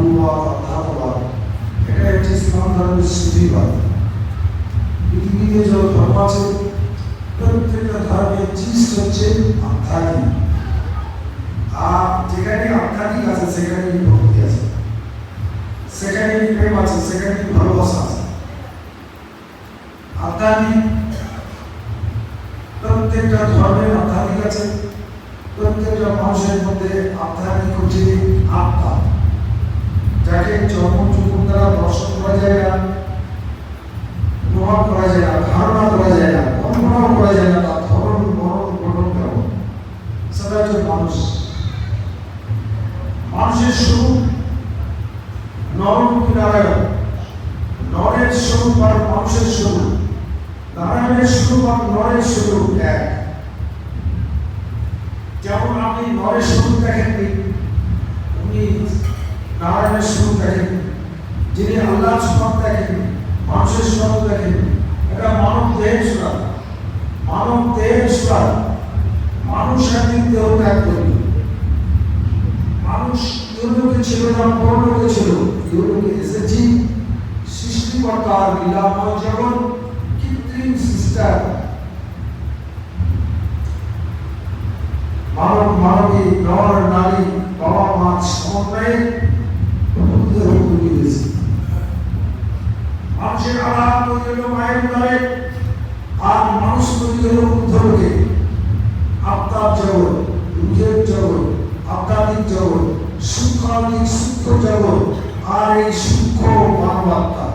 নবুওয়াত, আধ্যাত্মবাদ, এটা হচ্ছে ইসলাম ধর্মের সুফিবাদ। পৃথিবীতে যত ধর্ম আছে প্রত্যেকটা ধর্মের জিনিস হচ্ছে আধ্যাত্মিক। আর যেখানে আধ্যাত্মিক আছে সেখানেই ভক্তি আছে, সেখানেই প্রেম আছে, সেখানেই ভালোবাসা আছে। আধ্যাত্মিক প্রত্যেকটা ধর্মের আধ্যাত্মিক আছে। প্রত্যেকটা মানুষের মধ্যে আধ্যাত্মিক হচ্ছে আত্মা, যাকে জন্ম চক্ষু দ্বারা দর্শন করা যায় না, অনুভব করা যায় না, ধারণা করা যায় না, কল্পনাও করা যায় না, তার ধরন বরণ গঠন কেমন, সেটা হচ্ছে মানুষ। মানুষের স্বরূপ নররূপী নারায়ণ, নরের স্বরূপ আর মানুষের স্বরূপ, নারায়ণের স্বরূপ আর নরের স্বরূপ এক। যেমন আপনি নরের স্বরূপ দেখেননি, উনি নারায়ণের স্বরূপ দেখেননি। যিনি আল্লাহর স্বরূপ দেখেননি, মানুষের স্বরূপ দেখেননি। এটা মানব দেহের স্বরূপ, মানব দেহের স্বরূপ। মানুষ একদিন দেহ ত্যাগ করবে। মানুষ ইহলোকে ছিল না, পরলোকে ছিল। ইহলোকে এসেছি সৃষ্টিকর্তার লীলাময় জগৎ, কৃত্রিম সিস্টেম। মানব মানবী, নর নারী, বাবা মা সমন্বয়ে তৈরি হয়েছে। মানুষের আলাপ তৈরি হলো মায়ের উদরে, আর মানুষ তৈরি হলো ঊর্ধ্বলোকে। আত্মার জগৎ, রূহের জগৎ, আধ্যাত্মিক জগৎ, সূক্ষ্মাত্মিক সূক্ষ্ম জগৎ, আর এই সূক্ষ্ম মানব আত্মা।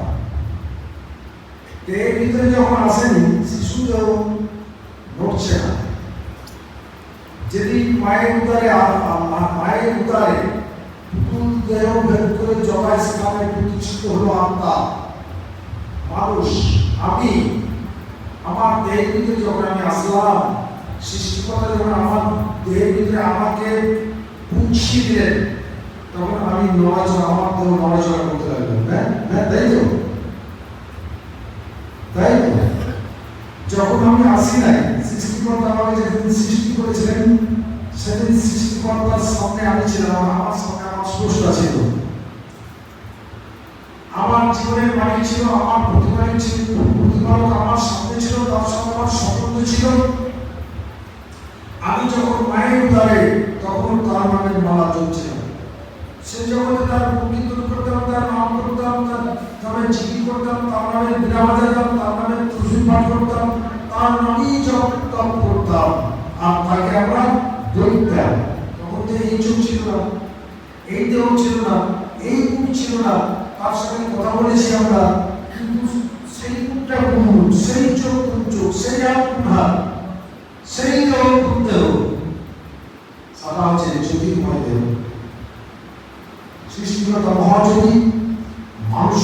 এর ভিতরে যখন আসেনি, শিশু যখন নড়ছে না। যেদিন মায়ের উদরে পুতুল দেহ ভেদ করে জবাই স্থানে প্রতিষ্ঠিত হলো আত্মা, মানুষ। আমি আমার দেহের ভিতরে যখন আমি আসলাম, সৃষ্টিকর্তা যখন আমার দেহের ভিতরে আমাকে পুঁছি দিলেন, তখন আমি নড়াচড়া, আমার দেহ নড়াচড়া করতে লাগলাম। হ্যাঁ হ্যাঁ, তাই তো, তাই তো। যখন আমি আসি নাই, সৃষ্টিকর্তা আমাকে যেদিন সৃষ্টি করেছিলেন, সেদিন সৃষ্টিকর্তার সামনে আমি ছিলাম, আমার সামনে আমার স্রষ্টা ছিল, আমার জীবনের মালিক ছিল, আমার প্রতিপালক ছিল, প্রতিপালক আমার সামনে ছিল, তার সামনে আমার স্বতন্ত্র ছিল। আমি যখন মায়ের উদরে, তখন তার নামের মালা জপছিলাম। সে জগতে তার কীর্তন করতাম, তার নাম করতাম, তার নামে জিকির করতাম, তার নামে বীণা বাজাতাম, তার নামে তসবিহ পাঠ করতাম, তার নামই জপ তপ করতাম, আর তাকে আমরা দেখতাম। তখন তো এই চোখ ছিল না, এই দেহ ছিল না, এই মুখ ছিল না, তার সঙ্গে কথা বলেছি আমরা, কিন্তু সেই মুখটা কোন, সেই চোখ কোন চোখ, সেই হাত কোন হাত, সেই দেহ কোন দেহ, সাদা হচ্ছে জ্যোতির্ময় দেহ। সৃষ্টিকর্তা মহাজ্যোতি, মানুষ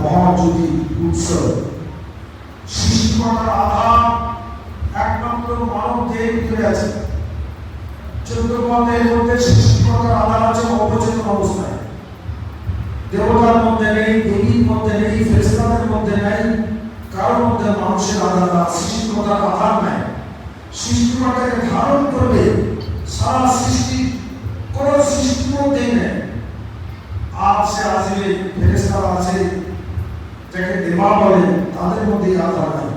মহাজ্যোতি উৎস। সৃষ্টিকর্তার আধার একমাত্র মানব দেহের ভিতরে আছে। 14 পদের মধ্যে সৃষ্টিকর্তার আধার আছে অবচেতন অবস্থায়। দেবতার মধ্যে নেই, দেবীর মধ্যে নেই, ফেরেশতাদের মধ্যে নেই, কারোর মধ্যে মানুষের আধার না, সৃষ্টিকর্তার আধার নাই। সৃষ্টিকর্তাকে ধারণ করবে সারা সৃষ্টি, কোন সৃষ্টির মধ্যেই নেই। আর সে আসবে, ফেরেশতারা আছে, যাকে দেবা বলে, তাদের মধ্যে আধার নাই।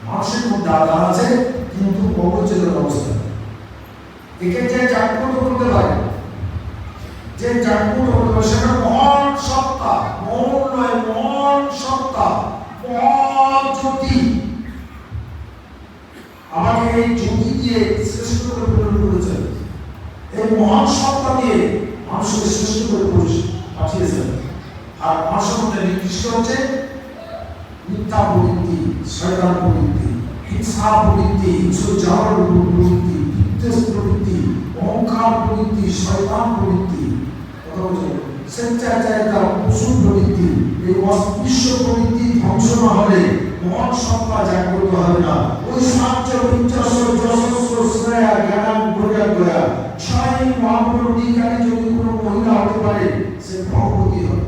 মানুষের মধ্যে আধার আছে, কিন্তু অবচেতন অবস্থা। একে যে জাগ্রত করতে পারে, যে জাগ্রত করতে পারে, সেটা মহান সত্তা, মন নয়, মহান সত্তা, মহাজ্যোতি। আমাকে এই জ্যোতি দিয়ে শ্রেষ্ঠ করে পরিণত করেছেন। এই মহান সত্তা দিয়ে মানুষকে শ্রেষ্ঠ করে পাঠিয়েছেন। আর মানুষের মধ্যে নির্দিষ্ট হচ্ছে মিথ্যা প্রবৃত্তি, শয়তান প্রবৃত্তি, হিংসা প্রবৃত্তি, হিংসাচার প্রবৃত্তি, বিদ্বেষ প্রবৃত্তি, অহংকার প্রবৃত্তি, শয়তান প্রবৃত্তি, কথা বলছেন, স্বেচ্ছাচারিতা, পশু প্রবৃত্তি। এই অস্পৃশ্য প্রবৃত্তি ধ্বংস না হলে মহান সত্তা জাগ্রত হবে না। ওই সাহায্য বিচ্ছস্য যশস্য শ্রেয়া জ্ঞান বইয়া গয়া, ছয় মহাপুর অধিকারী যদি কোনো মহিলা হতে পারে, সে ভগবতী হবে।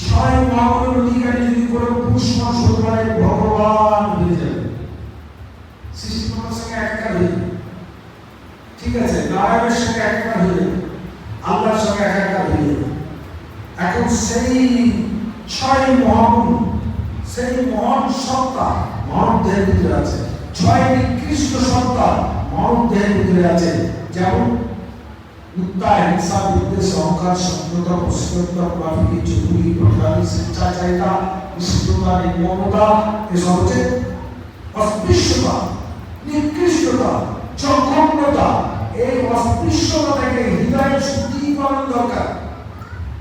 ছয় মহাপুর অধিকারী যদি কোনো পুরুষ মানুষ হতে পারে, ভগবান হয়ে যাবে। সৃষ্টিকর্তার সঙ্গে একাকার হয়ে, ঠিক আছে, নারায়ণের সঙ্গে একাকার হয়ে, আল্লাহর সঙ্গে একাকার এখন সেই ছয় সেই মহান সত্তা মানব দেহের ভিতরে আছে, ছয় নিকৃষ্ট সত্তা মানব দেহের ভিতরে আছে। যেমন মিথ্যা, হিংসা, বিদ্বেষ, অহংকার, সত্যতা, পশ্চাৎপদ, প্রাকৃতিক, চতুরী, প্রকারী, স্বেচ্ছাচারিতা, নিষ্ঠুরতা, নির্মমতা, এসব হচ্ছে অস্পৃশ্যতা, নিকৃষ্টতা, জঘন্যতা। এই অস্পৃশ্যতা থেকে হৃদয়ের শুদ্ধিকরণ দরকার।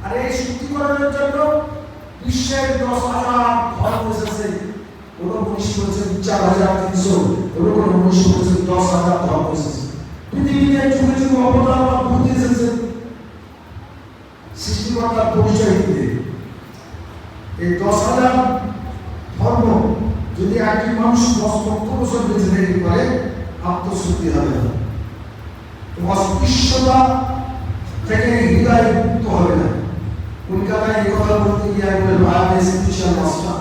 আর এই শুদ্ধিকরণের জন্য বিশ্বের 10,000 ধর্ম এসেছে। কোনো মনীষী বলেছেন 4,300, কোনো মনীষী বলেছেন 10,000 ধর্ম এসেছে। পৃথিবীতে যুগে যুগে অবদান বা বুদ্ধি এসেছে সৃষ্টিকর্তার পরিচয় দিতে। এই 10,000 ধর্ম যদি একটি মানুষ 10 লক্ষ বছর বেঁচে থেকে পারে, আত্মশুদ্ধি হবে না, অস্পৃশ্যতা থেকে হৃদয় মুক্ত হবে না। কলকাতায় এই কথা বলতে গিয়ে বলে ভাই স্পিরিচুয়াল মাস্টার,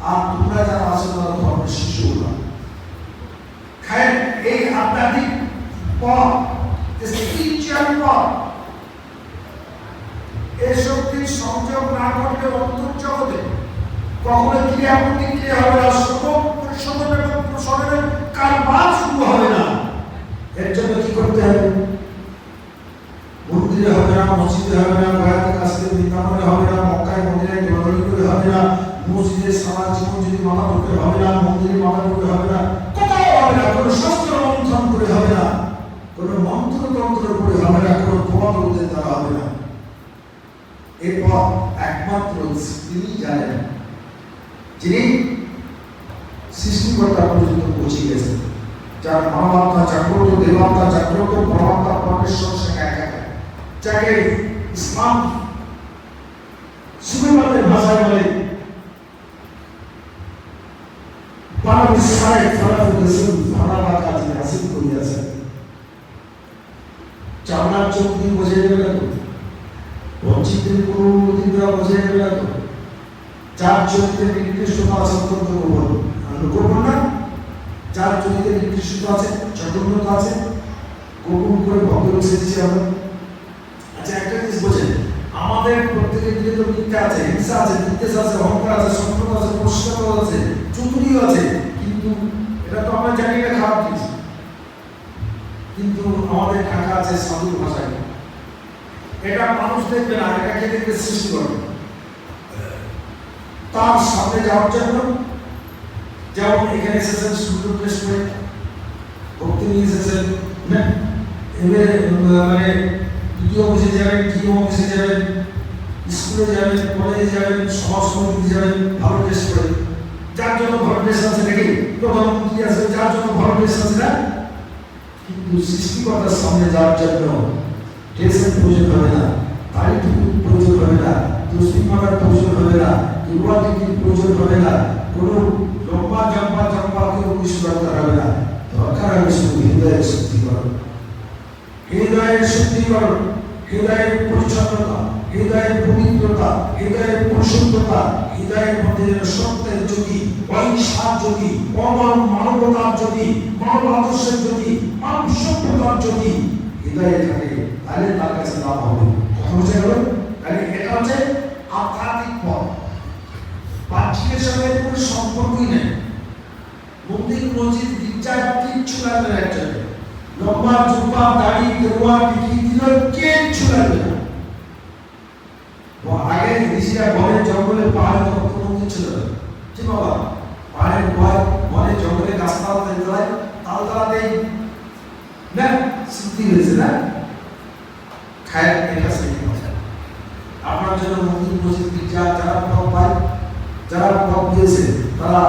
আর তোমরা যারা আছো তারা ধর্মের শিশুরা। খায় এই আধ্যাত্মিক পথ, স্পিরিচুয়াল পথ, এই শক্তির সংযোগ না করলে অন্তর্জগতে কখনো ক্রিয়া প্রতিক্রিয়া হবে না, পরিশোধন এবং প্রসারণের কারবার শুরু হবে না। এর জন্য কি করতে হবে? মন্দিরে হবে না, মসজিদে হবে না, গয়াতে কাছে বৃন্দাবনে হবে না, মক্কায় মন্দিরে দৌড়াদৌড়ি করে হবে না, মসজিদে সারা জীবন যদি মাথা ঢুকে হবে না, মন্দিরে মাথা ঢুকে হবে না, কোথাও হবে না। কোনো শাস্ত্র মন্থন করে হবে না, কোনো মন্ত্রতন্ত্র করে হবে না, কোনো প্রবাদদের দ্বারা হবে না। এরপর একমাত্র তিনি জানেন, যিনি সৃষ্টিকর্তা পর্যন্ত পৌঁছে গেছেন, যার মানবাত্মা জাগ্রত, দেবাত্মা জাগ্রত, পরমাত্মা পরমেশ্বর সঙ্গে একাকার, যাকে ইসলাম সুফিবাদের ভাষায় বলে পারমিসায় ফারাফুদেসুন ফারাবাকা যিনি হাসিল করিয়াছেন। চামড়ার চোখ দিয়ে বোঝা যাবে না তো, বঞ্চিতের কোনো দিনরা বোঝা যাবে না তো, যার চরিত্রে নিকৃষ্টতা আছে অত্যন্ত গোপন, গোপন না, যার চরিত্রে নিকৃষ্টতা আছে, চৈতন্যতা আছে, গোপন করে ভক্ত সেজেছি আমরা। আচ্ছা, একটা জিনিস বোঝেন, আমাদের প্রত্যেকের দিকে তো মিথ্যা আছে, হিংসা আছে, বিদ্বেষ আছে, অহংকার আছে, সত্যতা আছে, পশ্চাৎপদ আছে, চতুরিও আছে, কিন্তু এটা তো আমরা জানি না খারাপ জিনিস। কিন্তু আমাদের টাকা আছে সাধুর ভাষায়, এটা মানুষ দেখবে না, এটাকে দেখবে সৃষ্টি করবে। তার সামনে যাওয়ার জন্য যেমন এখানে এসেছেন সুন্দর প্লেস করে ভক্তি নিয়ে এসেছেন, এবারে মানে দ্বিতীয় অফিসে যাবেন, তৃতীয় অফিসে যাবেন, স্কুলে যাবেন, কলেজে যাবেন, সমাজ সমিতিতে যাবেন, ভালো ড্রেস করে, যার জন্য ভালো ড্রেস আছে নাকি, প্রধানমন্ত্রী আছে যার জন্য ভালো ড্রেস আছে না। কিন্তু সৃষ্টিকর্তার সামনে যাওয়ার জন্য ড্রেসের প্রয়োজন হবে না, তারই প্রয়োজন হবে না, তসবিহ মালার প্রয়োজন হবে না, ইবাদতের প্রয়োজন হবে না, কোনো লম্বা জম্পা কেউ কিছু দরকার হবে না। দরকার হবে শুধু হৃদয়ের শুদ্ধিকরণ, হৃদয়ের শুদ্ধিকরণ, হৃদয়ের পরিচ্ছন্নতা, হৃদয়ের পবিত্রতা, হৃদয়ের পরিশুদ্ধতা, হৃদয়ের মধ্যে যেন সত্যের জ্যোতি, অহিংসার জ্যোতি, মানবতার জ্যোতি, মানব আদর্শের জ্যোতি, মানব সভ্যতার জ্যোতি হৃদয়ে থাকে, তাহলে তার কাছে লাভ হবে। কথা বুঝে গেল? তাহলে এটা হচ্ছে আধ্যাত্মিক পথ, বাহ্যিকের সঙ্গে কোনো সম্পর্কই নেই। মন্দির, মসজিদ, গির্জায় কিচ্ছু লাগবে না, একটা লম্বা জুব্বা, দাড়ি, দেওয়া, টিকি দিলেও কিচ্ছু লাগবে না। আগে ঋষিরা বনে জঙ্গলে পাহাড়ে তখন মন্দির ছিল কি বাবা, পাহাড়ের বনে জঙ্গলে গাছপালা তালতলাতেই না স্মৃতি হয়েছে না, খায়ের এটা স্মৃতি হচ্ছে। আপনার জন্য মন্দির, মসজিদ, গির্জা যারা পথ পায়, যারা পথ দিয়েছে, তারা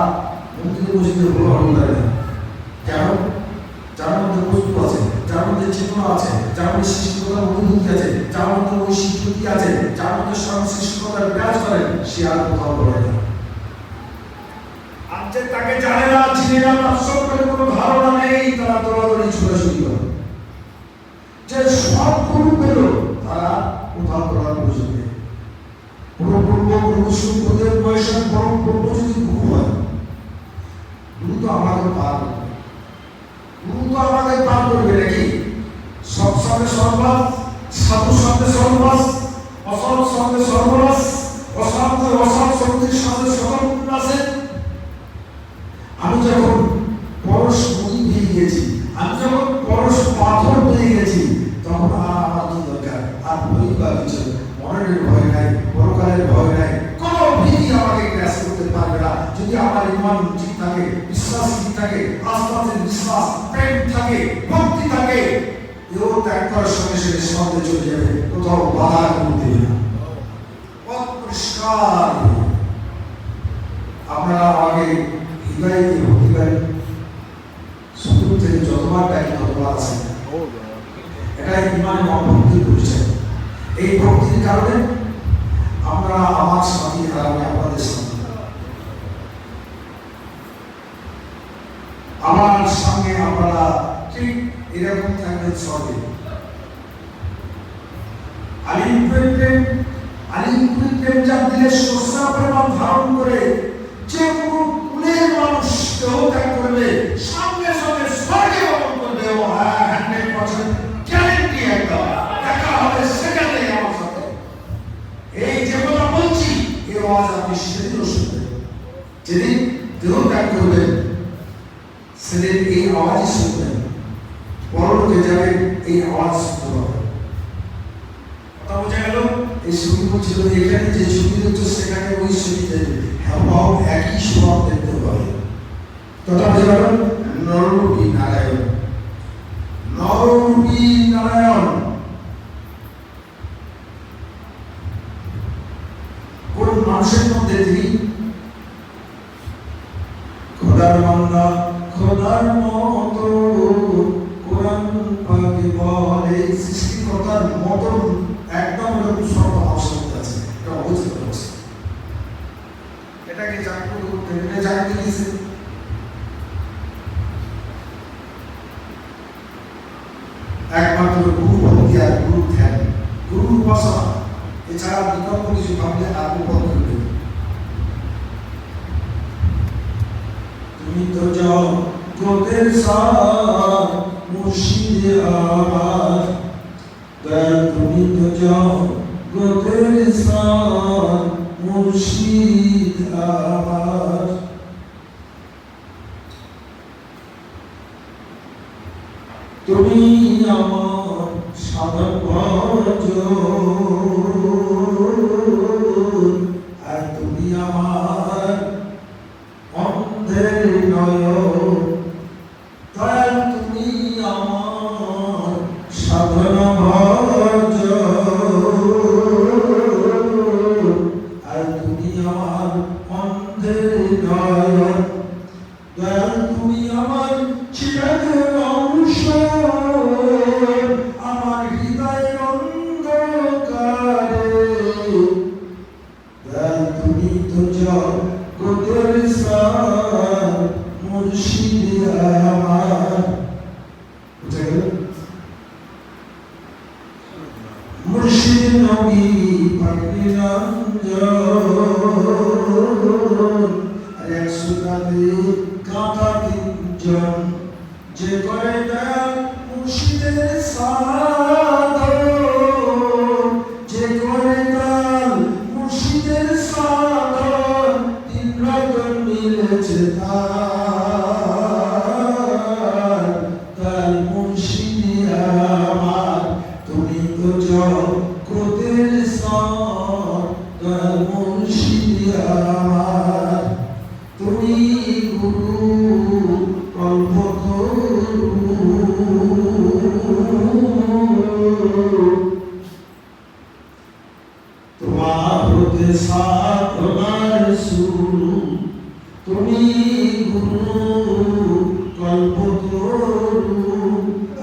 মন্দির মসজিদের হলো হলদার না। কেন? যার মধ্যে বস্তু আছে, যার মধ্যে চেতনা আছে, যার মধ্যে সৃষ্টিকতার অনুভূতি আছে, যার মধ্যে ওই স্বীকৃতি আছে, যার মধ্যে স্বয়ং সৃষ্টিকতার বিরাজ করে, সে আর কোথাও বলে না। আর যে তাকে জানে না, চিনে না, তার সম্পর্কে কোনো ধারণা নেই, তারা দৌড়াদৌড়ি ছোটাছুটি করে। যে সব গুরু পেল, তারা কোথাও করার প্রয়োজন নেই। কোনো পূর্ব পূর্বসূরদের বয়সের পরম পূর্ব যদি গুরু হয়, গুরু তো আমাদের পার করবে, গুরু তো আমাদের পার করবে নাকি? সৎসঙ্গে সর্বাস, সাধু সঙ্গে সর্বাস, অসৎ সঙ্গে শব্দে চলে যাবে, কোথাও বাধা করতে হবে না, পথ পরিষ্কার। আপনারা আমাকে হৃদয় দিয়ে ভক্তি করেন, শুরু থেকে যতবার ডাকি ততবার আসেন, এটাই ইমানে ভক্তির পরিচয়। এই ভক্তির কারণে আমরা আমার সাথী আর আমি আপনাদের সাথী, আমার সঙ্গে আপনারা ঠিক এরকম থাকবেন সবে। আলিমপুরের প্রেম যার দিলে সস্তা প্রমাণ ধারণ করে যে কোনো কুলের মানুষ দেহ ত্যাগ করবে, সঙ্গে সঙ্গে স্বর্গে গমন করবে। ও হ্যাঁ, 100% গ্যারেন্টি একদম, দেখা হবে সেখানে আমার সাথে। এই যে কথা বলছি, এই আওয়াজ আপনি সেদিনও শুনবেন, যেদিন দেহ ত্যাগ করবেন সেদিন এই আওয়াজই শুনবেন, পরলোকে যাবেন এই আওয়াজ শুনতে পাবেন। কথা বোঝা গেল? এই ছবি বলছিল এখানে যে ছবি দেখছো সেখানে ওই ছবিতে হ্যাঁ একই স্বভাব দেখতে পাবে। কথা বোঝা গেল? নররূপী নারায়ণ, নররূপী নারায়ণ কোন মানুষের মধ্যে তিনি খোদার বান্দা, খোদার মতো কোরআন পাকে বলে সৃষ্টিকর্তার মতন একদম এরকম সব মানুষের মধ্যে আছে। এটা অবস্থা অবস্থা, এটাকে জাগ্রত করতে এটা জানতে দিয়েছে। একমাত্র গুরু ভক্তি আর গুরু ধ্যান, গুরু উপাসনা, এছাড়া বিকল্প কিছু ভাবলে আর বিপদ করবে। তুমি তো যাও গোদের সার মুর্শিদ আমার, তুমি তো যাও গোদের সার মুর্শিদ আমার। তুমি আমার সাধন আর তুমি আমার অন্ধের নয়ন, দয়াল তুমি আমার সাধন ভজ আর তুমি আমার অন্ধের নয়ন, দয়াল তুমি আমার চিরাগের অংশ, আমার হৃদয়ের অন্ধকারে, দয়াল তুমি তো যাও গোদের সার মুর্শিদ আমার। মুর্শিদ নবী পাগলি রঞ্জন, এক সুতাতে কাঁথা তিনজন, যে করে দয়াল মুর্শিদের সাধন, যে করে দয়াল মুর্শিদের সাধন, তিন রতন মিলেছে তার, দয়াল মুর্শিদ আমার। তুমি তো জগতের সার, দয়াল মুর্শিদ আমার। তুমি গুরু কল্পতরু, তোমার হতে সাধনার শুরু, তুমি গুরু কল্পতরু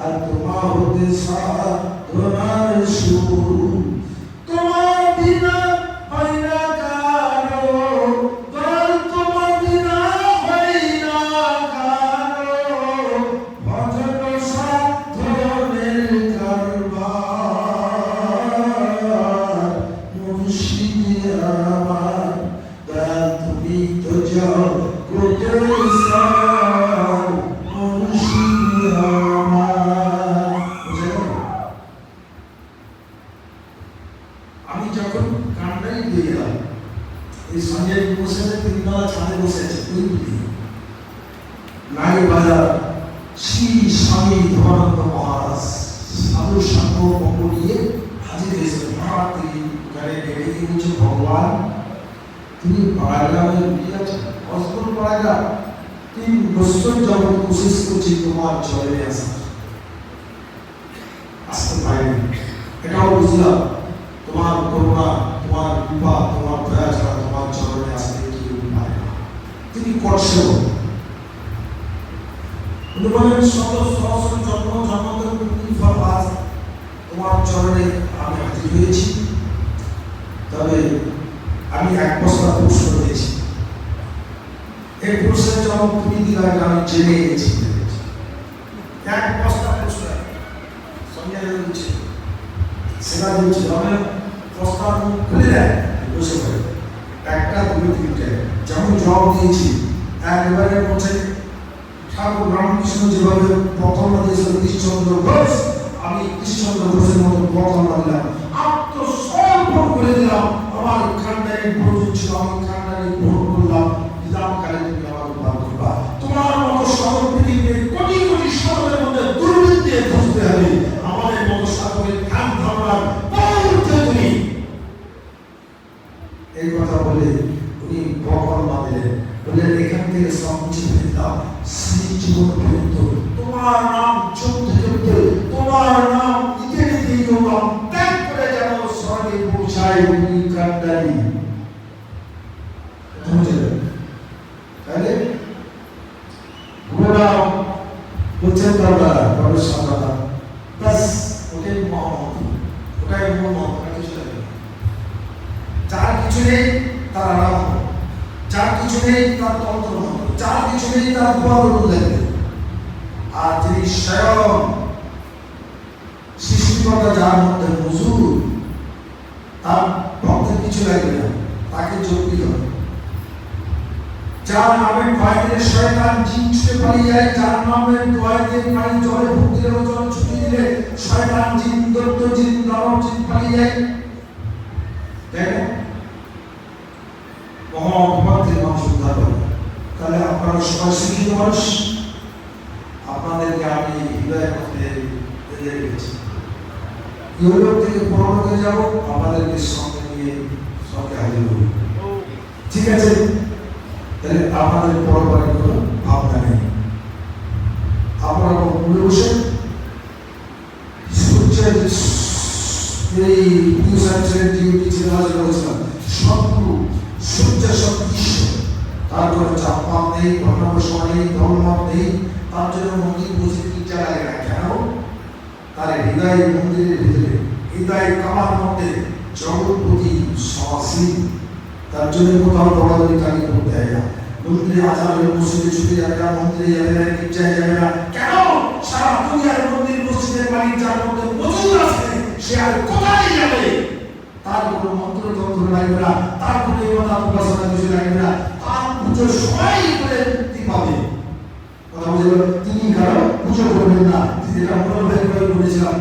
আর তোমার হতে সাধনার শুরু। তোমার বিনা হয় না কারো, দয়াল তোমার বিনা হয় না কারো, ভজন সাধনের কারবার মুর্শিদ আমার। দয়াল তুমি তো জগতের সার মুর্শিদ আমার। আমি যখন কান্ডাই দিয়ে গেলাম, এই সঞ্জয় বসে তিনতলা ছাদে বসে আছে, ওই বুঝি নারী বাজার শ্রী স্বামী ধর্মানন্দ মহারাজ সাধু সাঙ্গ পঙ্গ নিয়ে হাজির হয়েছে। হঠাৎ তিনি ওখানে ডেকে দিয়ে বলছে, ভগবান তুমি পাড়াগ্রামে উঠে আছেন, অস্পন পাড়াগ্রাম 3 বছর যাবত কোশিশ করছি তোমার চলে আসা, আসতে পারিনি। এটাও বুঝলাম তোমার করুণা, তোমার কৃপা, তোমার দয়া ছাড়া তোমার চরণে আসতে কেউ পারে না। তিনি করছেন বলেন শত সহস্র জন্ম জন্মান্তর ফল আজ তোমার চরণে আমি হাজির হয়েছি। তবে আমি এক বস্তা প্রশ্ন দিয়েছি, এই প্রশ্নের জবাব তুমি দিলে আমি জেনে গেছি। এক বস্তা প্রশ্ন সঙ্গে দিচ্ছে, সেটা দিচ্ছে আমি বস্তা খুলে দেয় বসে পড়ে একটা দুটো তিনটে যেমন জবাব দিয়েছি। একবারে বলছে ঠাকুর রামকৃষ্ণ যেভাবে বক্তব্য দিয়েছিল কৃষ্ণচন্দ্র ঘোষ, আমি কৃষ্ণচন্দ্র ঘোষের মতো বক্তব্য দিলাম, আত্মসমর্পণ করে দিলাম। আমার খান্ডারি প্রয়োজন ছিল, আমি খান্ডারি গ্রহণ করলাম। দিলাম কালে তুমি আমার উদ্ধার করবা। তোমার মতো শহর পৃথিবীর কোটি কোটি শহরের মধ্যে দুর্বৃত্তে খুঁজতে হবে। আমাদের মতো সাগরের ধ্যান ধারণার পৌঁছে তুমি এই কথা বলে উনি বকল বাঁধলেন, বললেন এখান থেকে সব কিছু ফেলে দাও, শ্রী জীবন পর্যন্ত তোমার নাম চলতে চলতে, তোমার নাম নিতে নিতে নাম ত্যাগ করে যেন স্বর্গে পৌঁছায় উনি কান্ডারি। তাহলে ওরা বলছেন দাদা বড় সাদা বাস ওটাই মহম্মদ, ওটাই মোহাম্মদ, কিছু লাগে। যার কিছু নেই তার আরাম, যার কিছু নেই তার তন্ত্র, যার কিছু নেই তার দোয়ার লাগবে। আর যিনি স্বয়ং সৃষ্টিকর্তা, যার মধ্যে মজুর, তার ভক্তের কিছু লাগবে না, তাকে যোগ্য হবে। যার নামে বাইরে শয়তান জিন ছুটে পালিয়ে যায়, যার নামে দোয়াইতে পানি জলে ভক্তির জল ছুটে দিলে শয়তান জিন, দৈত্য জিন, দানব জিন পালিয়ে যায়। দেখেন মহাভক্তের মানুষ উদ্ধার করে। তাহলে আপনারা সবাই শিক্ষিত মানুষ, আপনাদেরকে আমি হৃদয়ের মধ্যে দিয়ে রেখেছি। ইউরোপ থেকে পরলোকে যাব, আপনাদেরকে সঙ্গে নিয়ে সঙ্গে হাজির হব। ঠিক আছে? তাহলে আপনাদের পরবারের কোনো ভাবনা নেই। আপনারা মূলে বসে সূর্যের এই সবগুলো সূর্যের সব দৃশ্য, তারপরে চাপমাপ নেই, ঘটনাবশয় নেই, ধর্মমাপ নেই। তার জন্য মন্দির বসে কিনতে লাগে না কেন? তার হৃদয় মন্দিরের ভিতরে, হৃদয় কামার মধ্যে জগৎপতি সমাসীন। তার জন্য কোথাও দৌড়াদৌড়ি তাকে করতে হয় না। মন্দিরে আজান মসজিদে ছুটে যাবে না, মন্দিরে যাবে না, গির্জায় যাবে না। কেন? সারা দুনিয়ার মন্দির মসজিদের মালিক যার মধ্যে মজুদ আছে, সে আর কোথায় যাবে? তার কোনো মন্ত্রতন্ত্র লাগবে না, তার কোনো দেবতা উপাসনা কিছু লাগবে না, তার পুজো সবাই করে মুক্তি পাবে। কথা বুঝে তিনি কারো পুজো করবেন না, যেটা মনোভাব করে বলেছিলাম,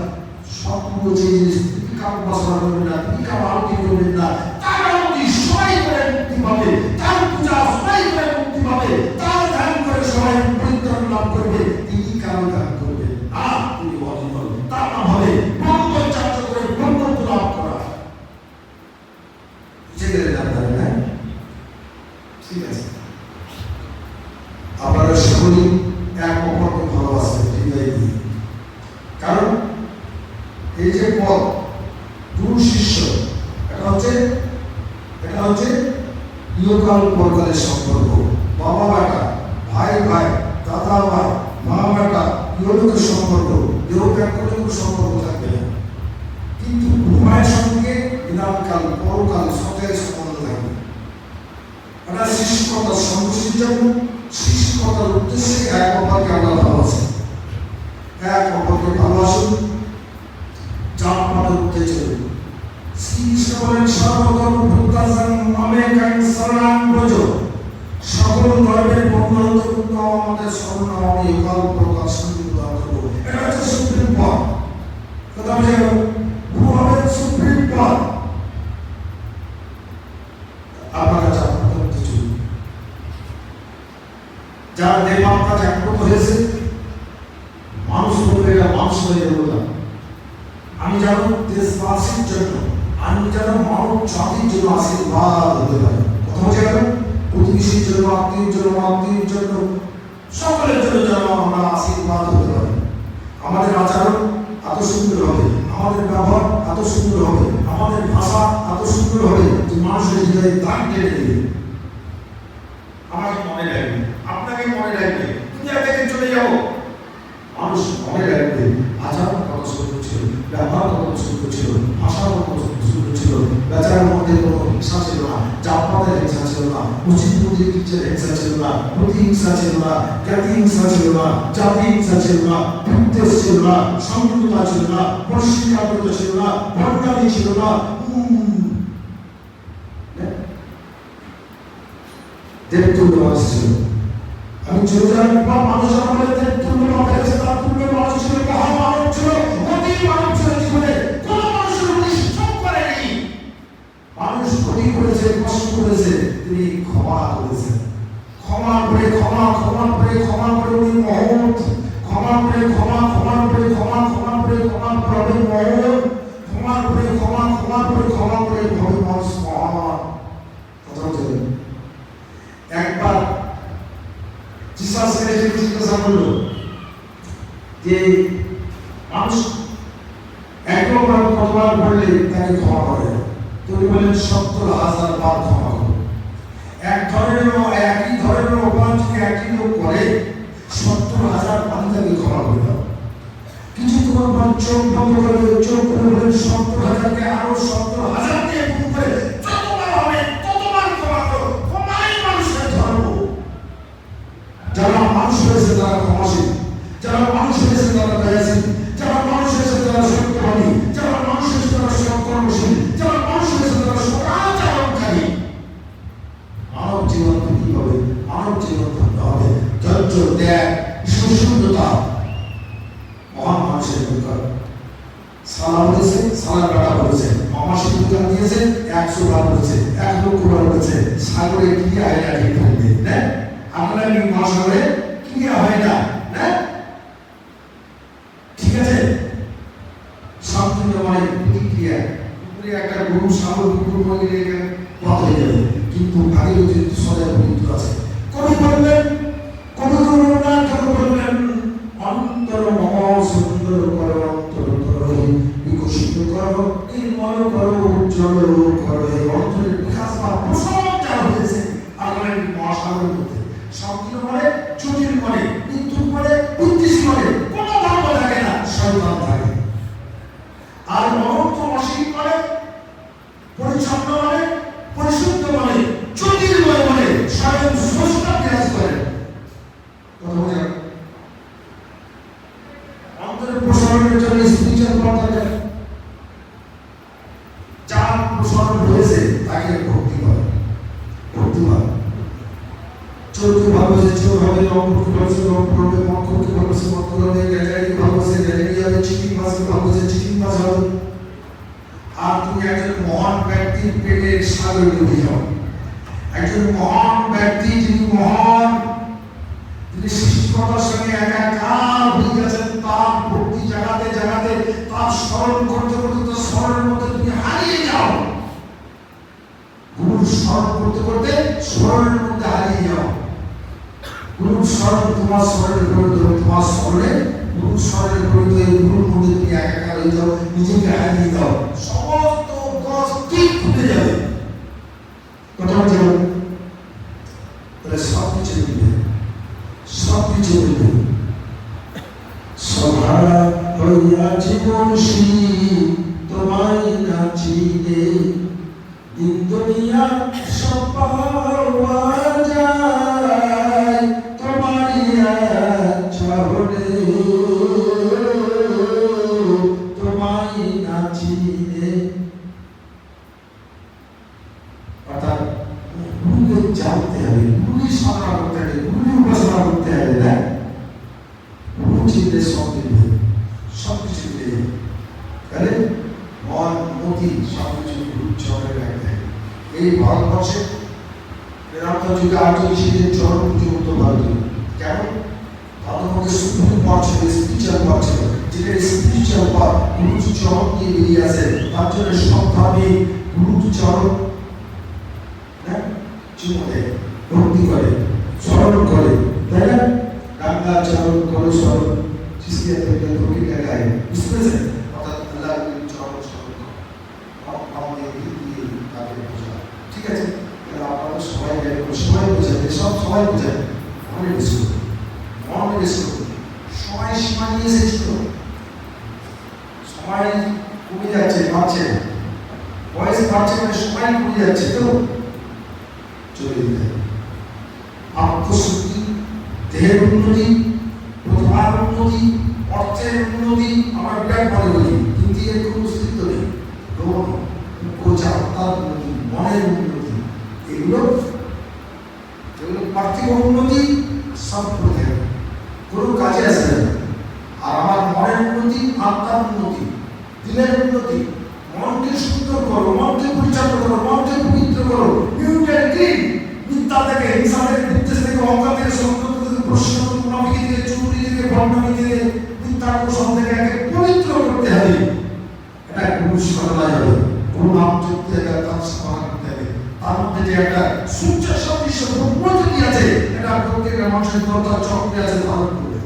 সব পুজো যে জিনিস তিনি কারো উপাসনা করবেন না, তিনি কারো আরতি করবেন না, তার আরতি সবাই করে মুক্তি পাবে, তার পূজা সবাই করে মুক্তি পাবে, তার ধ্যান করে সবাই পরিত্রাণ লাভ করবে। তিনি কারো ধ্যান করবেন না, তিনি অরিজিনাল। তার নাম হবে ব্রহ্মচর্য করে ব্রহ্মত্ব লাভ করা। ঠিক আছে? আপনারা সকলেই এক অপরকে ভালোবাসবেন হৃদয় দিয়ে। কারণ এই যে পদ গুরু শিষ্য, এটা হচ্ছে ইহকাল পরকালের সম্পর্ক। বাবা বেটা, ভাই ভাই, দাদা ভাই, মা বেটা, ইহলোকের সম্পর্ক। দেহ ত্যাগ করলে কোনো সম্পর্ক থাকবে না, কিন্তু উভয়ের সঙ্গে বিধানকাল পরকাল সতেজ সম্বন্ধ থাকবে। এটা শিষ্যকতার সন্তুষ্টির জন্য, শিষ্যকতার উদ্দেশ্যে এক অপরকে আমরা ভালোবাসি। এক অপরকে ভালোবাসুন, জাত পাতের উদ্দেশ্যে শ্রীকৃষ্ণ বলেন সর্বধর্ম পরিত্যাজ্যং মামেকং শরণং ব্রজ। সকল ধর্মের বন্ধুত্ব আমাদের শরণ, আমি ইহকাল পরকাল শান্তি প্রদান করব। এটা হচ্ছে সুপ্রিম পদ। কথা বুঝে গেল? গুরু হবেন সুপ্রিম পদ। আপনারা জাগ্রত হতে চলুন। যারা দেবাত্মা জাগ্রত হয়েছে, মানুষ বলবে এটা মানুষ হয়ে যাবে না। আমি যেন দেশবাসীর জন্য, আমি যেন মানব জাতির জন্য আশীর্বাদ হতে পারি। কথা বুঝে গেল? প্রতিবেশীর জন্য, আত্মীয়ের জন্য, আত্মীয়ের জন্য, সকলের জন্য যেন আমরা আশীর্বাদ হতে পারি। আমাদের আচরণ এত সুন্দর হবে, আমাদের ব্যবহার এত সুন্দর হবে, আমাদের ভাষা এত সুন্দর হবে যে মানুষের হৃদয়ে দাগ টেনে দেবে। আমাকে মনে রাখবে, আপনাকে মনে রাখবে, দুনিয়া থেকে চলে যাবো, মানুষ মনে রাখবে আচার কত সুন্দর ছিল, ব্যবহার কত সুন্দর ছিল, ভাষা কত সুন্দর ছিল, বেচারার মধ্যে কোনো হিংসা ছিল না, জাতপাতের হিংসা ছিল না, উচিত প্রতিকিচ্ছের হিংসা ছিল না, প্রতিহিংসা ছিল না, জ্ঞাতি হিংসা ছিল না, জাতি হিংসা ছিল না, বিদ্বেষ ছিল না, সংযুক্ততা ছিল না, পরিষ্কারতা ছিল না, ভণ্ডামি ছিল না। দেবতুল্য মানুষ ছিল। আমি জোরজার মানুষ আমাদের দেবতুল্য মানুষ, তার তুল্য মানুষ ছিল, মহা মানব ছিল, অতি মানব ছিল। জীবনে কোন মানুষের প্রতিষ্ঠান করেনি। মানুষ ক্ষতি করেছে, কষ্ট করেছে, তিনি ক্ষমা করেছেন। ক্ষমা করে ক্ষমা, ক্ষমা করে ক্ষমা করে উনি মহৎ, ক্ষমা করে ক্ষমা, ক্ষমা করে ক্ষমা, ক্ষমা করে ক্ষমা করে মহৎ, ক্ষমা করে ক্ষমা, ক্ষমা করে ক্ষমা করে ভবে মানুষ মহান। কথা বলতে একবার জিসাস ক্রাইস্ট জিজ্ঞাসা করলো যে মানুষ একবার কতবার বললে তাকে ক্ষমা করে? তিনি বলেন ৭০,০০০ বার ক্ষমা করো। একই ধরনের অপরাধ যদি একই লোক করে ৭০,০০০ বার তাকে ক্ষমা করে দাও। কিছুক্ষণ পর চোখ বন্ধ করে চোখ করে বলেন ৭০,০০০কে আরো ৭০,০০০ দিয়ে গুণ করে যতবার হবে ততবার ক্ষমা করো। ক্ষমাই মানুষের ধর্ম। যারা মানুষ হয়েছে তারা ক্ষমাশীল, যারা মানুষ হয়েছে তারা দয়াশীল, যারা মানুষ হয়েছে তারা সত্যবাদী, যারা মানুষ হয়েছে তারা সৎকর্মশীল, যারা মানুষ হয়েছে তারা সদাচরণকারী। মানব জীবন কি হবে? মানব জীবন থাকতে হবে ধৈর্য, ত্যাগ, সুশীলতা। মহান মানুষের দরকার। সালা বলেছে, সালার বেটা বলেছে, মামা শিক্ষা দিয়েছে, ১০০ বার বলেছে, ১,০০,০০০ বার বলেছে, সাগরে কি আয়না ঠিক থাকবে না? আপনারা কি মহাসাগরে কি হয় না? ঠিক আছে, সম্পূর্ণ মানে প্রতিক্রিয়া একটা গরু সাগর পুকুর মন্দিরে পথ হয়ে যাবে, কিন্তু ভাগীরথী সদয় পবিত্র আছে। কবি বললেন, কবি রবীন্দ্রনাথ ঠাকুর বললেন, অন্তর মম সুন্দর কর, অন্তর কর বিকশিত কর, নির্মল কর, উজ্জ্বল কর। এই অন্তরের বিকাশ বা প্রসার যারা হয়েছে আপনার মহাসাগরের মধ্যে সংকীর্ণ করে, জটিল করে, নির্ধুম করে, বুদ্ধিশীল করে, কোনো ধর্ম থাকে না, শয়তান থাকে। আর অনন্ত অসীম করে, পরিচ্ছন্ন মানে, পরিশুদ্ধ মানে, জ্যোতির্ময় মানে, স্বয়ং স্রষ্টা বিরাজ করে। কথা বোঝা? অন্তরের প্রসারণের জন্য স্পিরিচুয়াল পথ আছে। যার প্রসারণ হয়েছে তাকে ভক্তি করে, ভক্তি করে। চোরকে ভালোবাসে চোর হবে, রংপুরকে ভালোবাসে রং করবে, মক্করকে ভালোবাসে মক্কর হবে, গ্যালারিকে ভালোবাসে গ্যালারি হবে, চিটিং বাসকে ভালোবাসে চিটিং বাস হবে। আর তুমি একজন মহান ব্যক্তির পেটের সাগরে ডুবে যাও। একজন মহান ব্যক্তি, যিনি মহান, তিনি সৃষ্টিকর্তার সঙ্গে একাকার হয়ে গেছেন, তার ভক্তি জাগাতে জাগাতে, তার স্মরণ করতে করতে তার স্মরণের মধ্যে তুমি হারিয়ে যাও। গুরুর স্মরণ করতে করতে স্মরণের মধ্যে হারিয়ে যাও। গুরুর স্মরণ তোমার স্মরণে পরিণত হবে, তোমার স্মরণে গুরুর স্মরণে পরিণত হয়ে গুরুর মধ্যে তুমি একাকার হয়ে যাও, নিজেকে হারিয়ে দাও, সমস্ত দোষ ঠিক খুলে যাবে। কথা বলতে হবে, তাহলে সব কিছু মিলবে, সব কিছু মিলবে। সভারা হইয়াছি বংশী তোমায় নাচিলে, দিন দুনিয়া সব পাওয়া যায় তোমারই চরণে, তোমায় নাচিলে। অর্থাৎ গুরুকে জানতে হবে, গুরুকে সাধনা করতে হবে, গুরুকে উপাসনা করতে হবে। না গুরু চিনলে সব মিলবে, সব কিছু মিলবে। তাহলে মন মতি সব কিছু গুরুর চরণে রাখতে হবে। এই ভারতবর্ষে বেদান্ত যুগে আর্যঋষিদের চরণ পুজো করতে ভারত। কেন? তাদের মধ্যে সুপ্রিম পথ ছিল, স্পিরিচুয়াল পথ ছিল, যেটা স্পিরিচুয়াল পথ গুরুর চরণ দিয়ে বেরিয়ে আসে। তার জন্য সব ধর্মে গুরুর চরণ চুমো দেয়, ভক্তি করে, স্মরণ করে, তাই না? গঙ্গা চরণ করো স্মরণ, শিষ্যদের ধর্মীর জায়গায় বুঝতে পেরেছেন? অর্থাৎ আল্লাহ ঠিক আছে, আপনারা সবাই সবাই বোঝেন, এসব সবাই বোঝেন, মনে বেশি করুন, মনে বেশি করুন। সবাই সীমা নিয়ে এসেছিল, সবাই কমে যাচ্ছে, বাড়ছে, বয়স বাড়ছে, মানে সবাই কমে যাচ্ছে, তো চলে যেতে হবে। আত্মশুদ্ধি, দেহের উন্নতি, প্রতিভার উন্নতি, অর্থের উন্নতি আমরা বিরাট মনে করি, কিন্তু এর কোনো অস্তিত্ব নেই। আত্মার উন্নতি, মনের উন্নতি, এগুলো পার্থিব উন্নতি সব করে কোনো কাজে আসে না। আর আমার মনের উন্নতি, আত্মার উন্নতি, দিলের উন্নতি, মনকে সুন্দর করো, মনকে পরিচালনা করো, মনকে পবিত্র করো, নিউট্রাল ক্লিন, মিথ্যা থেকে, হিংসা থেকে, বিদ্বেষ থেকে, অহংকার থেকে, সংকট থেকে, প্রশ্ন থেকে, মুনাফিকি থেকে, চুরি থেকে, ভণ্ডামি থেকে, মিথ্যা কৌশল থেকে একে পবিত্র করতে হবে। এটা পুরুষ করা যাবে, কোনো নাম চলতে হবে, তার সমাধান করতে হবে। তার মধ্যে যে একটা সূর্য সদৃশ্য ব্রহ্মজ্যোতি আছে, এটা প্রত্যেকটা মানুষের দরকার চক্রে আছে, ধারণ করবে।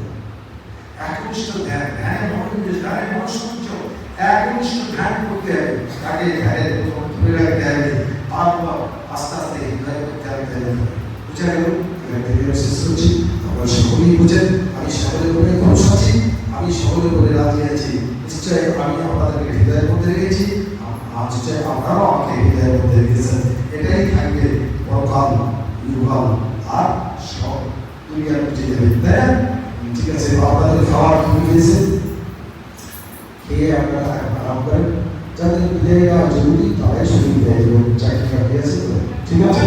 একনিষ্ঠ ধ্যান, ধ্যানের মনোনিবেশ, ধ্যানের মনসংযম, একনিষ্ঠ ধ্যান করতে হবে। তাকে ধ্যানের ধরে রাখতে হবে, তারপর আস্তে আস্তে হৃদয় করতে হবে। বুঝে গেল? শেষ করছি, আমরা সকলেই বুঝেন, আমি সকলের উপরে খরচ আছি, আমি সকলের উপরে রাজি আছি। নিশ্চয় আমি আপনাদেরকে হৃদয়ের মধ্যে রেখেছি, নিশ্চয় আপনারাও আমাকে হৃদয়ের মধ্যে রেখেছেন। এটাই থাকবে পরকাল, ইহকাল, আর সব দুনিয়ার বুঝে যাবে, তাই না? ঠিক আছে, আপনাদের খাবার খেয়েছে, খেয়ে আপনারা আরাম করেন। যাদের বিদায় নেওয়া জরুরি তারাই শুধু বিদায় দেবেন, চাকরি আছে তো, ঠিক আছে।